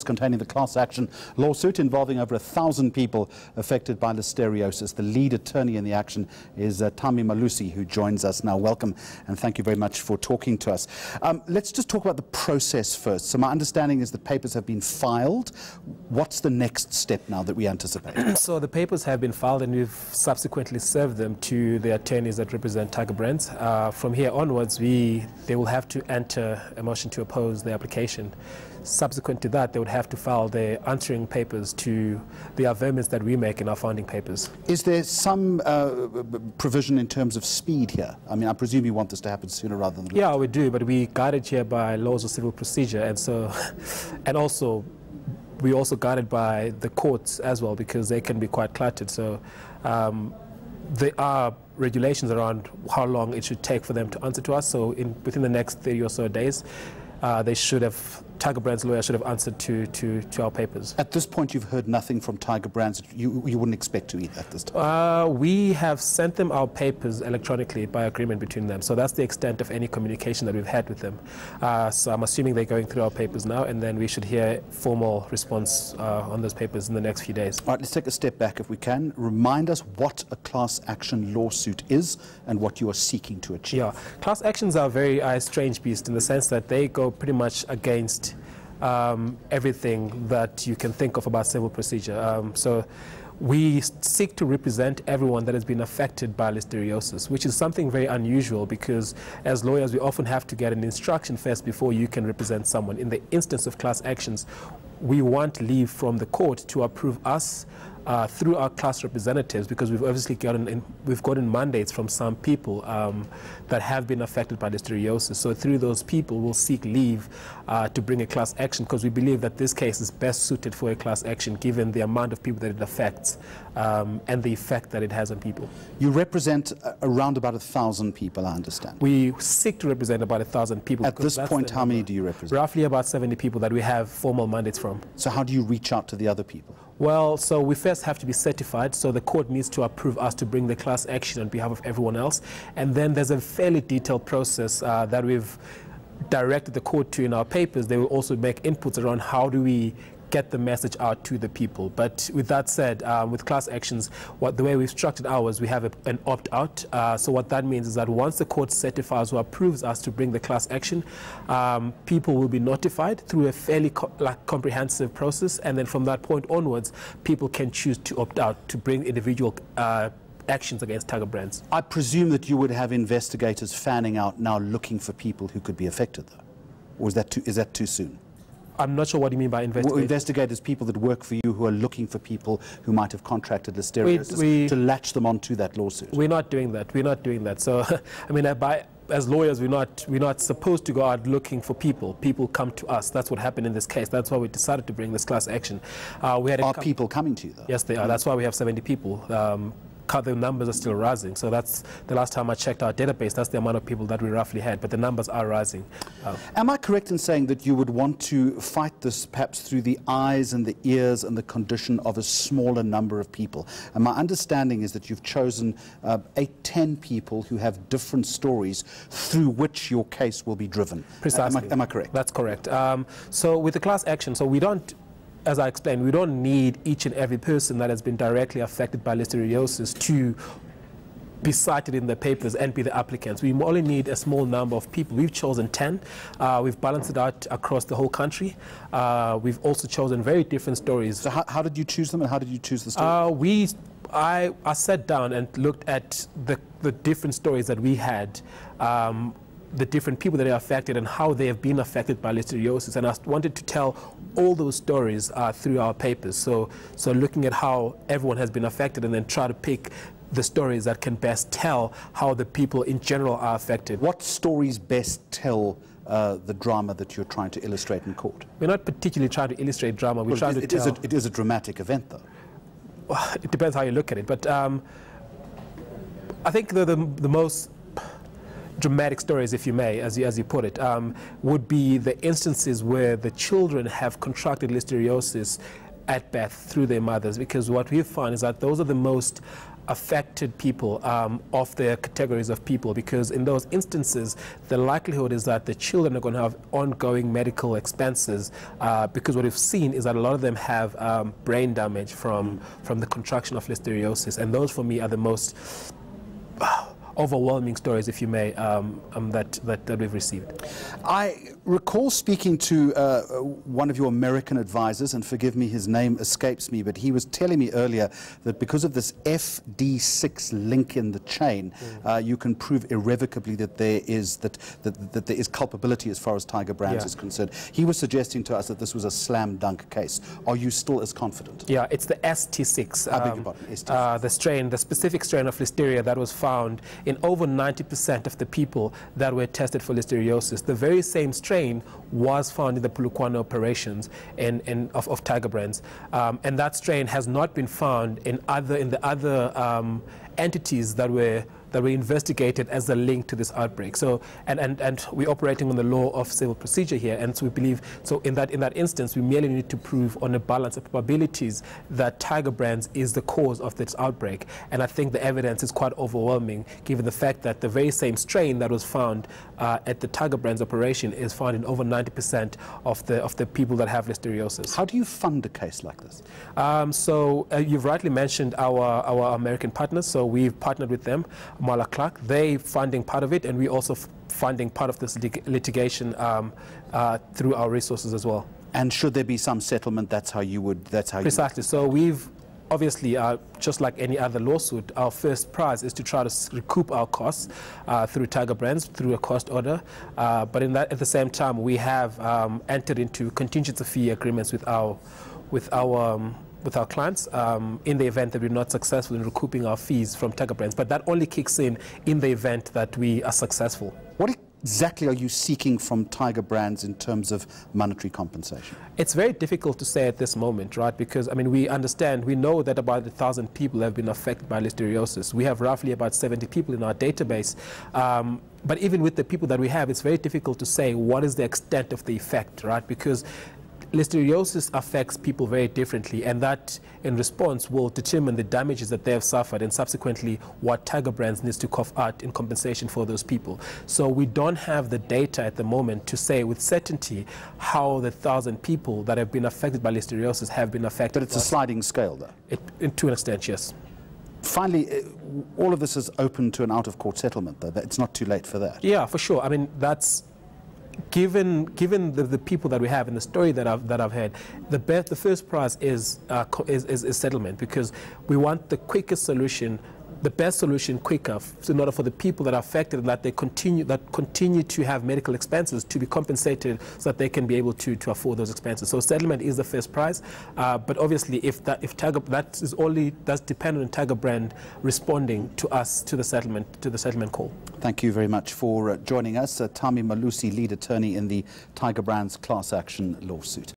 containing the class action lawsuit involving over 1,000 people affected by listeriosis. The lead attorney in the action is Thami Malusi, who joins us now. Welcome, and thank you very much for talking to us. Let's just talk about the process first. So my understanding is that papers have been filed. What's the next step now that we anticipate? So the papers have been filed, and we've subsequently served them to the attorneys that represent Tiger Brands. From here onwards, they will have to enter a motion to oppose the application. Subsequent to that, they would have to file their answering papers to the amendments that we make in our founding papers. Is there some provision in terms of speed here? I mean, I presume you want this to happen sooner rather than later. Yeah, we do, but we guided here by laws of civil procedure, and so, and also, we also guided by the courts as well, because they can be quite cluttered. So there are regulations around how long it should take for them to answer to us. So within the next 30 or so days, they should have, Tiger Brands' lawyer should have answered to our papers. At this point, you've heard nothing from Tiger Brands. You wouldn't expect to either at this time? We have sent them our papers electronically by agreement between them. So that's the extent of any communication that we've had with them. So I'm assuming they're going through our papers now, and then we should hear formal response on those papers in the next few days. All right, let's take a step back if we can. Remind us what a class action lawsuit is and what you are seeking to achieve. Yeah, class actions are a very strange beast in the sense that they go pretty much against everything that you can think of about civil procedure. So we seek to represent everyone that has been affected by listeriosis, which is something very unusual because as lawyers we often have to get an instruction first before you can represent someone. In the instance of class actions, we want leave from the court to approve us through our class representatives, because we've obviously gotten mandates from some people that have been affected by listeriosis. So through those people, we'll seek leave to bring a class action, because we believe that this case is best suited for a class action given the amount of people that it affects and the effect that it has on people. You represent around about 1,000 people, I understand. We seek to represent about 1,000 people. At this point, how many do you represent? Roughly about 70 people that we have formal mandates from. So how do you reach out to the other people? Well, so we first have to be certified, so the court needs to approve us to bring the class action on behalf of everyone else. And then there's a fairly detailed process that we've directed the court to in our papers. They will also make inputs around how do we get the message out to the people. But with that said, with class actions, the way we've structured ours, we have an opt-out. So what that means is that once the court certifies or approves us to bring the class action, people will be notified through a fairly comprehensive process, and then from that point onwards, people can choose to opt out to bring individual actions against Tiger Brands. I presume that you would have investigators fanning out now looking for people who could be affected, though? Or is that too soon? I'm not sure what you mean by investigators. Well, investigators, people that work for you who are looking for people who might have contracted listeriosis to latch them onto that lawsuit. We're not doing that. We're not doing that. So, I mean, as lawyers, we're not supposed to go out looking for people. People come to us. That's what happened in this case. That's why we decided to bring this class action. Are people coming to you, though? Yes, they are. That's why we have 70 people. The numbers are still rising. So that's the last time I checked our database. That's the amount of people that we roughly had. But the numbers are rising. Am I correct in saying that you would want to fight this perhaps through the eyes and the ears and the condition of a smaller number of people? And my understanding is that you've chosen 8-10 people who have different stories through which your case will be driven. Precisely. Am I correct? That's correct. So with the class action, so we don't, as I explained, we don't need each and every person that has been directly affected by listeriosis to be cited in the papers and be the applicants. We only need a small number of people. We've chosen 10. We've balanced it out across the whole country. We've also chosen very different stories. So how did you choose them, and how did you choose the stories? I sat down and looked at the different stories that we had, the different people that are affected and how they have been affected by listeriosis, and I wanted to tell all those stories through our papers. So looking at how everyone has been affected, and then try to pick the stories that can best tell how the people in general are affected. What stories best tell the drama that you're trying to illustrate in court? We're not particularly trying to illustrate drama. We're trying to tell. It is a dramatic event, though. Well, it depends how you look at it, but I think the most dramatic stories, if you may, as you put it, would be the instances where the children have contracted listeriosis at birth through their mothers, because what we've found is that those are the most affected people of their categories of people, because in those instances the likelihood is that the children are going to have ongoing medical expenses, because what we've seen is that a lot of them have brain damage from the contraction of listeriosis, and those for me are the most overwhelming stories, if you may, that we've received. I recall speaking to one of your American advisors, and forgive me, his name escapes me, but he was telling me earlier that because of this FD6 link in the chain, you can prove irrevocably that there is there is culpability as far as Tiger Brands is concerned. He was suggesting to us that this was a slam dunk case. Are you still as confident? Yeah, it's the ST6. I beg your pardon, ST6. The specific strain of listeria that was found in over 90% of the people that were tested for listeriosis. The very same strain was found in the Polokwane operations of Tiger Brands, and that strain has not been found in the other entities that were investigated as a link to this outbreak. So, and we're operating on the law of civil procedure here, and so we believe, so in that instance, we merely need to prove on a balance of probabilities that Tiger Brands is the cause of this outbreak. And I think the evidence is quite overwhelming, given the fact that the very same strain that was found at the Tiger Brands operation is found in over 90% of the people that have listeriosis. How do you fund a case like this? You've rightly mentioned our American partners, so we've partnered with them. Mala Clark, they funding part of it, and we also funding part of this litigation through our resources as well. And should there be some settlement, that's how you would. Precisely. So we've obviously, just like any other lawsuit, our first prize is to try to recoup our costs through Tiger Brands, through a cost order. But at the same time, we have entered into contingency fee agreements with our clients in the event that we're not successful in recouping our fees from Tiger Brands. But that only kicks in the event that we are successful. What exactly are you seeking from Tiger Brands in terms of monetary compensation? It's very difficult to say at this moment, right? Because, I mean, we know that about 1,000 people have been affected by listeriosis. We have roughly about 70 people in our database. But even with the people that we have, it's very difficult to say what is the extent of the effect, right? Because listeriosis affects people very differently, and that in response will determine the damages that they have suffered and subsequently what Tiger Brands needs to cough out in compensation for those people. So we don't have the data at the moment to say with certainty how the 1,000 people that have been affected by listeriosis have been affected. But it's a sliding scale, though? To an extent, yes. Finally, all of this is open to an out-of-court settlement, though. It's not too late for that. Yeah, for sure. I mean, that's given the people that we have and the story that I've heard, the first prize is settlement, because we want the quickest solution, the best solution quicker, in order for the people that are affected and that they continue to have medical expenses to be compensated so that they can be able to afford those expenses. So settlement is the first prize, but obviously that's dependent on Tiger Brand responding to us to the settlement call. Thank you very much for joining us. Thami Malusi, lead attorney in the Tiger Brands class action lawsuit.